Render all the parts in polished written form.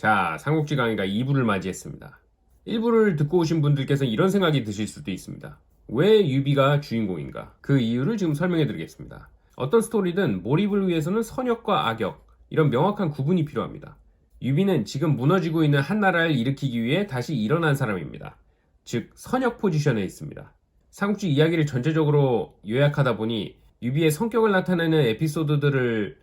자, 삼국지 강의가 2부를 맞이했습니다. 1부를 듣고 오신 분들께서 이런 생각이 드실 수도 있습니다. 왜 유비가 주인공인가? 그 이유를 지금 설명해 드리겠습니다. 어떤 스토리든 몰입을 위해서는 선역과 악역, 이런 명확한 구분이 필요합니다. 유비는 지금 무너지고 있는 한나라를 일으키기 위해 다시 일어난 사람입니다. 즉, 선역 포지션에 있습니다. 삼국지 이야기를 전체적으로 요약하다 보니 유비의 성격을 나타내는 에피소드들을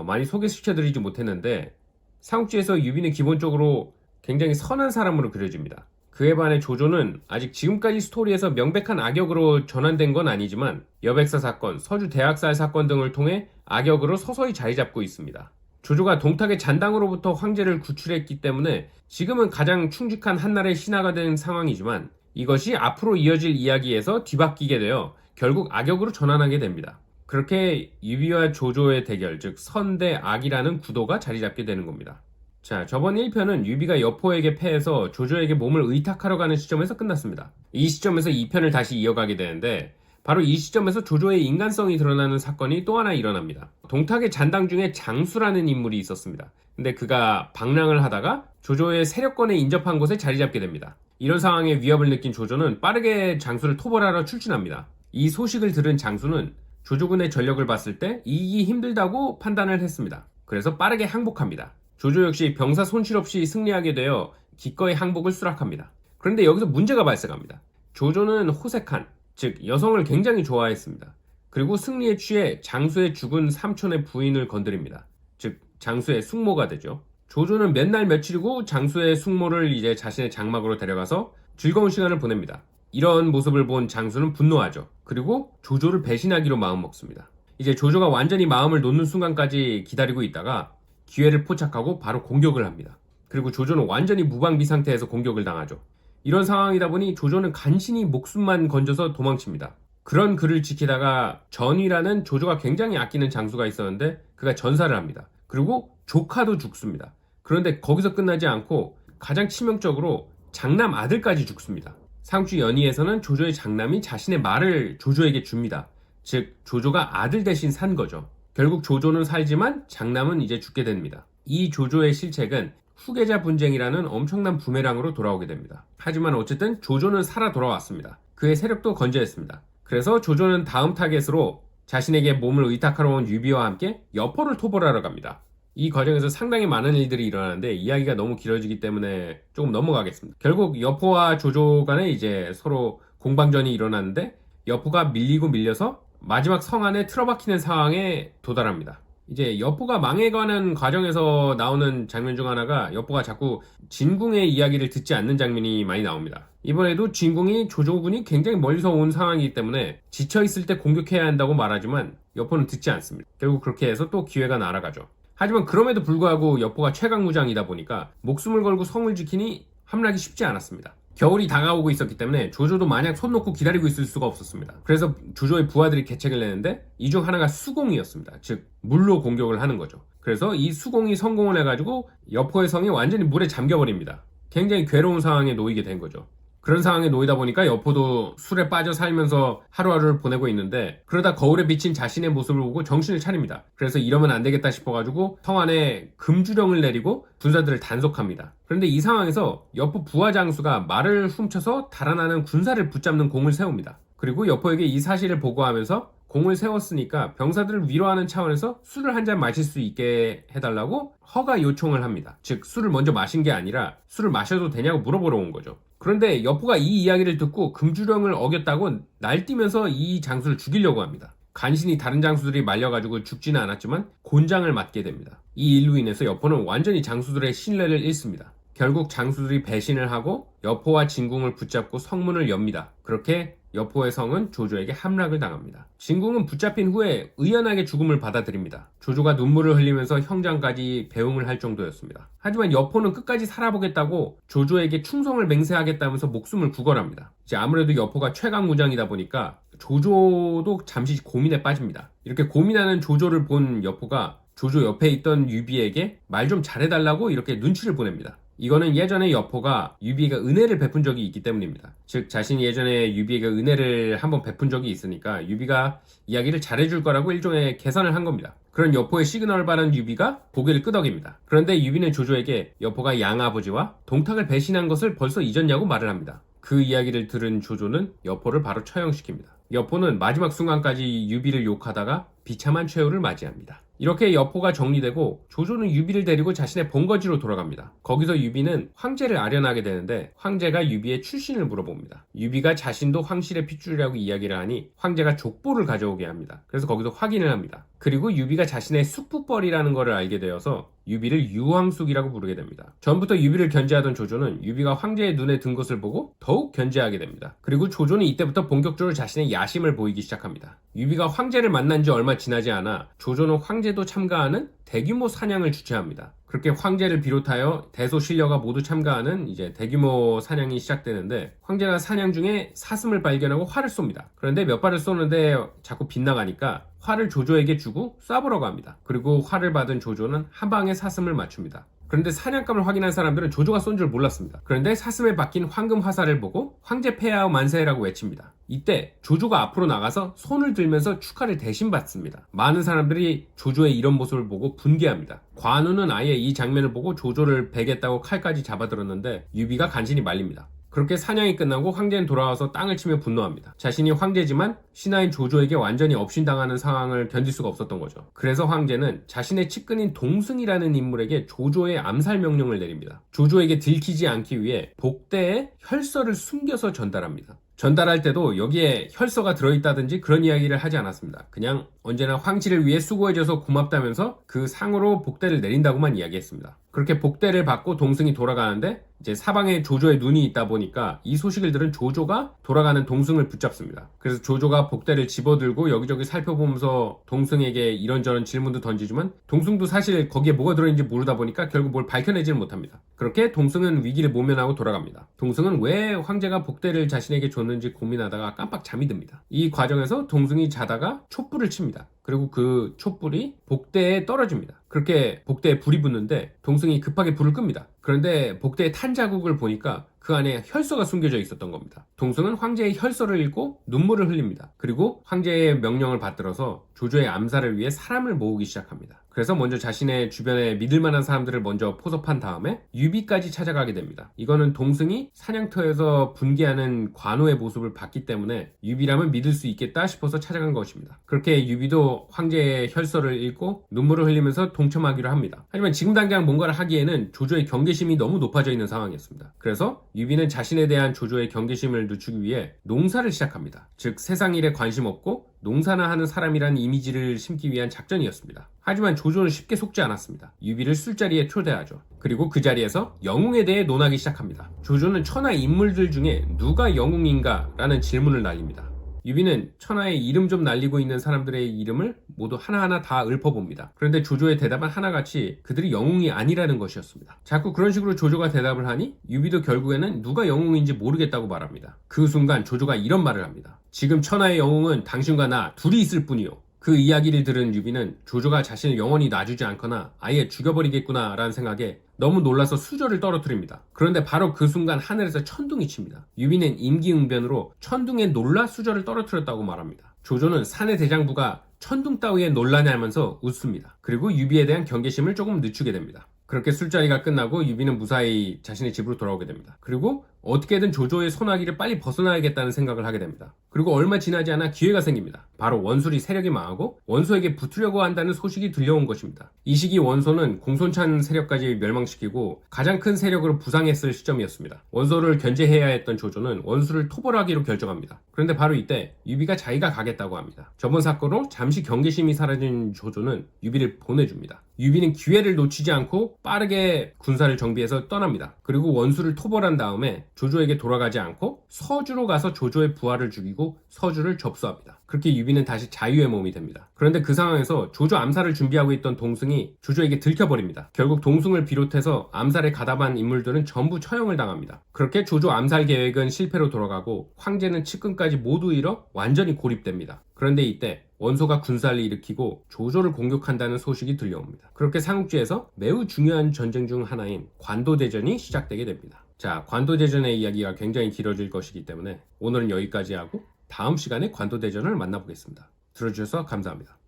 많이 소개시켜드리지 못했는데, 삼국지에서 유비는 기본적으로 굉장히 선한 사람으로 그려집니다. 그에 반해 조조는 아직 지금까지 스토리에서 명백한 악역으로 전환된 건 아니지만 여백사 사건, 서주 대학살 사건 등을 통해 악역으로 서서히 자리 잡고 있습니다. 조조가 동탁의 잔당으로부터 황제를 구출했기 때문에 지금은 가장 충직한 한나라의 신하가 된 상황이지만, 이것이 앞으로 이어질 이야기에서 뒤바뀌게 되어 결국 악역으로 전환하게 됩니다. 그렇게 유비와 조조의 대결, 즉 선 대 악이라는 구도가 자리 잡게 되는 겁니다. 자, 저번 1편은 유비가 여포에게 패해서 조조에게 몸을 의탁하러 가는 시점에서 끝났습니다. 이 시점에서 2편을 다시 이어가게 되는데, 바로 이 시점에서 조조의 인간성이 드러나는 사건이 또 하나 일어납니다. 동탁의 잔당 중에 장수라는 인물이 있었습니다. 근데 그가 방랑을 하다가 조조의 세력권에 인접한 곳에 자리 잡게 됩니다. 이런 상황에 위협을 느낀 조조는 빠르게 장수를 토벌하러 출진합니다. 이 소식을 들은 장수는 조조군의 전력을 봤을 때 이기기 힘들다고 판단을 했습니다. 그래서 빠르게 항복합니다. 조조 역시 병사 손실 없이 승리하게 되어 기꺼이 항복을 수락합니다. 그런데 여기서 문제가 발생합니다. 조조는 호색한, 즉 여성을 굉장히 좋아했습니다. 그리고 승리에 취해 장수의 죽은 삼촌의 부인을 건드립니다. 즉 장수의 숙모가 되죠. 조조는 몇 날 며칠이고 장수의 숙모를 이제 자신의 장막으로 데려가서 즐거운 시간을 보냅니다. 이런 모습을 본 장수는 분노하죠. 그리고 조조를 배신하기로 마음먹습니다. 이제 조조가 완전히 마음을 놓는 순간까지 기다리고 있다가 기회를 포착하고 바로 공격을 합니다. 그리고 조조는 완전히 무방비 상태에서 공격을 당하죠. 이런 상황이다 보니 조조는 간신히 목숨만 건져서 도망칩니다. 그런 그를 지키다가 전이라는 조조가 굉장히 아끼는 장수가 있었는데 그가 전사를 합니다. 그리고 조카도 죽습니다. 그런데 거기서 끝나지 않고 가장 치명적으로 장남 아들까지 죽습니다. 삼국지 연의에서는 조조의 장남이 자신의 말을 조조에게 줍니다. 즉 조조가 아들 대신 산 거죠. 결국 조조는 살지만 장남은 이제 죽게 됩니다. 이 조조의 실책은 후계자 분쟁이라는 엄청난 부메랑으로 돌아오게 됩니다. 하지만 어쨌든 조조는 살아 돌아왔습니다. 그의 세력도 건재했습니다. 그래서 조조는 다음 타겟으로 자신에게 몸을 의탁하러 온 유비와 함께 여포를 토벌하러 갑니다. 이 과정에서 상당히 많은 일들이 일어나는데 이야기가 너무 길어지기 때문에 조금 넘어가겠습니다. 결국 여포와 조조 간에 이제 서로 공방전이 일어나는데 여포가 밀리고 밀려서 마지막 성 안에 틀어박히는 상황에 도달합니다. 이제 여포가 망해가는 과정에서 나오는 장면 중 하나가 여포가 자꾸 진궁의 이야기를 듣지 않는 장면이 많이 나옵니다. 이번에도 진궁이 조조군이 굉장히 멀리서 온 상황이기 때문에 지쳐있을 때 공격해야 한다고 말하지만 여포는 듣지 않습니다. 결국 그렇게 해서 또 기회가 날아가죠. 하지만 그럼에도 불구하고 여포가 최강무장이다 보니까 목숨을 걸고 성을 지키니 함락이 쉽지 않았습니다. 겨울이 다가오고 있었기 때문에 조조도 마냥 손 놓고 기다리고 있을 수가 없었습니다. 그래서 조조의 부하들이 계책을 내는데 이 중 하나가 수공이었습니다. 즉 물로 공격을 하는 거죠. 그래서 이 수공이 성공을 해가지고 여포의 성이 완전히 물에 잠겨버립니다. 굉장히 괴로운 상황에 놓이게 된 거죠. 그런 상황에 놓이다 보니까 여포도 술에 빠져 살면서 하루하루를 보내고 있는데, 그러다 거울에 비친 자신의 모습을 보고 정신을 차립니다. 그래서 이러면 안 되겠다 싶어가지고 성 안에 금주령을 내리고 군사들을 단속합니다. 그런데 이 상황에서 여포 부하 장수가 말을 훔쳐서 달아나는 군사를 붙잡는 공을 세웁니다. 그리고 여포에게 이 사실을 보고하면서 공을 세웠으니까 병사들을 위로하는 차원에서 술을 한 잔 마실 수 있게 해달라고 허가 요청을 합니다. 즉 술을 먼저 마신 게 아니라 술을 마셔도 되냐고 물어보러 온 거죠. 그런데 여포가 이 이야기를 듣고 금주령을 어겼다고 날뛰면서 이 장수를 죽이려고 합니다. 간신히 다른 장수들이 말려가지고 죽지는 않았지만 곤장을 맞게 됩니다. 이 일로 인해서 여포는 완전히 장수들의 신뢰를 잃습니다. 결국 장수들이 배신을 하고 여포와 진궁을 붙잡고 성문을 엽니다. 그렇게 여포의 성은 조조에게 함락을 당합니다. 진궁은 붙잡힌 후에 의연하게 죽음을 받아들입니다. 조조가 눈물을 흘리면서 형장까지 배웅을 할 정도였습니다. 하지만 여포는 끝까지 살아보겠다고 조조에게 충성을 맹세하겠다면서 목숨을 구걸합니다. 이제 아무래도 여포가 최강무장이다 보니까 조조도 잠시 고민에 빠집니다. 이렇게 고민하는 조조를 본 여포가 조조 옆에 있던 유비에게 말 좀 잘해달라고 이렇게 눈치를 보냅니다. 이거는 예전에 여포가 유비에게 은혜를 베푼 적이 있기 때문입니다. 즉 자신이 예전에 유비에게 은혜를 한번 베푼 적이 있으니까 유비가 이야기를 잘해줄 거라고 일종의 계산을 한 겁니다. 그런 여포의 시그널을 받은 유비가 고개를 끄덕입니다. 그런데 유비는 조조에게 여포가 양아버지와 동탁을 배신한 것을 벌써 잊었냐고 말을 합니다. 그 이야기를 들은 조조는 여포를 바로 처형시킵니다. 여포는 마지막 순간까지 유비를 욕하다가 비참한 최후를 맞이합니다. 이렇게 여포가 정리되고 조조는 유비를 데리고 자신의 본거지로 돌아갑니다. 거기서 유비는 황제를 아련하게 되는데 황제가 유비의 출신을 물어봅니다. 유비가 자신도 황실의 핏줄이라고 이야기를 하니 황제가 족보를 가져오게 합니다. 그래서 거기서 확인을 합니다. 그리고 유비가 자신의 숙부뻘이라는 것을 알게 되어서 유비를 유황숙이라고 부르게 됩니다. 전부터 유비를 견제하던 조조는 유비가 황제의 눈에 든 것을 보고 더욱 견제하게 됩니다. 그리고 조조는 이때부터 본격적으로 자신의 야심을 보이기 시작합니다. 유비가 황제를 만난 지 얼마 지나지 않아 조조는 황제도 참가하는 대규모 사냥을 주최합니다. 그렇게 황제를 비롯하여 대소신녀가 모두 참가하는 이제 대규모 사냥이 시작되는데 황제가 사냥 중에 사슴을 발견하고 활을 쏩니다. 그런데 몇 발을 쏘는데 자꾸 빗나가니까 활을 조조에게 주고 쏴보라고 합니다. 그리고 활을 받은 조조는 한 방에 사슴을 맞춥니다. 그런데 사냥감을 확인한 사람들은 조조가 쏜 줄 몰랐습니다. 그런데 사슴에 박힌 황금 화살을 보고 황제 폐하오 만세라고 외칩니다. 이때 조조가 앞으로 나가서 손을 들면서 축하를 대신 받습니다. 많은 사람들이 조조의 이런 모습을 보고 분개합니다. 관우는 아예 이 장면을 보고 조조를 베겠다고 칼까지 잡아들었는데 유비가 간신히 말립니다. 그렇게 사냥이 끝나고 황제는 돌아와서 땅을 치며 분노합니다. 자신이 황제지만 신하인 조조에게 완전히 업신당하는 상황을 견딜 수가 없었던 거죠. 그래서 황제는 자신의 측근인 동승이라는 인물에게 조조의 암살 명령을 내립니다. 조조에게 들키지 않기 위해 복대에 혈서를 숨겨서 전달합니다. 전달할 때도 여기에 혈서가 들어있다든지 그런 이야기를 하지 않았습니다. 그냥 언제나 황실을 위해 수고해줘서 고맙다면서 그 상으로 복대를 내린다고만 이야기했습니다. 그렇게 복대를 받고 동승이 돌아가는데 이제 사방에 조조의 눈이 있다 보니까 이 소식을 들은 조조가 돌아가는 동승을 붙잡습니다. 그래서 조조가 복대를 집어들고 여기저기 살펴보면서 동승에게 이런저런 질문도 던지지만 동승도 사실 거기에 뭐가 들어있는지 모르다 보니까 결국 뭘 밝혀내지는 못합니다. 그렇게 동승은 위기를 모면하고 돌아갑니다. 동승은 왜 황제가 복대를 자신에게 줬는지 고민하다가 깜빡 잠이 듭니다. 이 과정에서 동승이 자다가 촛불을 칩니다. 그리고 그 촛불이 복대에 떨어집니다. 그렇게 복대에 불이 붙는데 동승이 급하게 불을 끕니다. 그런데 복대의 탄 자국을 보니까 그 안에 혈서가 숨겨져 있었던 겁니다. 동승은 황제의 혈서를 읽고 눈물을 흘립니다. 그리고 황제의 명령을 받들어서 조조의 암살을 위해 사람을 모으기 시작합니다. 그래서 먼저 자신의 주변에 믿을 만한 사람들을 먼저 포섭한 다음에 유비까지 찾아가게 됩니다. 이거는 동승이 사냥터에서 분개하는 관우의 모습을 봤기 때문에 유비라면 믿을 수 있겠다 싶어서 찾아간 것입니다. 그렇게 유비도 황제의 혈서를 읽고 눈물을 흘리면서 동참하기로 합니다. 하지만 지금 당장 뭔가를 하기에는 조조의 경계심이 너무 높아져 있는 상황이었습니다. 그래서 유비는 자신에 대한 조조의 경계심을 늦추기 위해 농사를 시작합니다. 즉 세상 일에 관심 없고 농사나 하는 사람이라는 이미지를 심기 위한 작전이었습니다. 하지만 조조는 쉽게 속지 않았습니다. 유비를 술자리에 초대하죠. 그리고 그 자리에서 영웅에 대해 논하기 시작합니다. 조조는 천하의 인물들 중에 누가 영웅인가? 라는 질문을 날립니다. 유비는 천하의 이름 좀 날리고 있는 사람들의 이름을 모두 하나하나 다 읊어봅니다. 그런데 조조의 대답은 하나같이 그들이 영웅이 아니라는 것이었습니다. 자꾸 그런 식으로 조조가 대답을 하니 유비도 결국에는 누가 영웅인지 모르겠다고 말합니다. 그 순간 조조가 이런 말을 합니다. 지금 천하의 영웅은 당신과 나 둘이 있을 뿐이요. 그 이야기를 들은 유비는 조조가 자신을 영원히 놔주지 않거나 아예 죽여버리겠구나 라는 생각에 너무 놀라서 수저를 떨어뜨립니다. 그런데 바로 그 순간 하늘에서 천둥이 칩니다. 유비는 임기응변으로 천둥에 놀라 수저를 떨어뜨렸다고 말합니다. 조조는 산의 대장부가 천둥 따위에 놀라냐면서 웃습니다. 그리고 유비에 대한 경계심을 조금 늦추게 됩니다. 그렇게 술자리가 끝나고 유비는 무사히 자신의 집으로 돌아오게 됩니다. 그리고 어떻게든 조조의 손아귀를 빨리 벗어나야겠다는 생각을 하게 됩니다. 그리고 얼마 지나지 않아 기회가 생깁니다. 바로 원술이 세력이 망하고 원소에게 붙으려고 한다는 소식이 들려온 것입니다. 이 시기 원소는 공손찬 세력까지 멸망시키고 가장 큰 세력으로 부상했을 시점이었습니다. 원소를 견제해야 했던 조조는 원수를 토벌하기로 결정합니다. 그런데 바로 이때 유비가 자기가 가겠다고 합니다. 저번 사건으로 잠시 경계심이 사라진 조조는 유비를 보내줍니다. 유비는 기회를 놓치지 않고 빠르게 군사를 정비해서 떠납니다. 그리고 원수를 토벌한 다음에 조조에게 돌아가지 않고 서주로 가서 조조의 부하를 죽이고 서주를 접수합니다. 그렇게 유비는 다시 자유의 몸이 됩니다. 그런데 그 상황에서 조조 암살을 준비하고 있던 동승이 조조에게 들켜버립니다. 결국 동승을 비롯해서 암살에 가담한 인물들은 전부 처형을 당합니다. 그렇게 조조 암살 계획은 실패로 돌아가고 황제는 측근까지 모두 잃어 완전히 고립됩니다. 그런데 이때 원소가 군사를 일으키고 조조를 공격한다는 소식이 들려옵니다. 그렇게 삼국지에서 매우 중요한 전쟁 중 하나인 관도대전이 시작되게 됩니다. 자, 관도대전의 이야기가 굉장히 길어질 것이기 때문에 오늘은 여기까지 하고 다음 시간에 관도대전을 만나보겠습니다. 들어주셔서 감사합니다.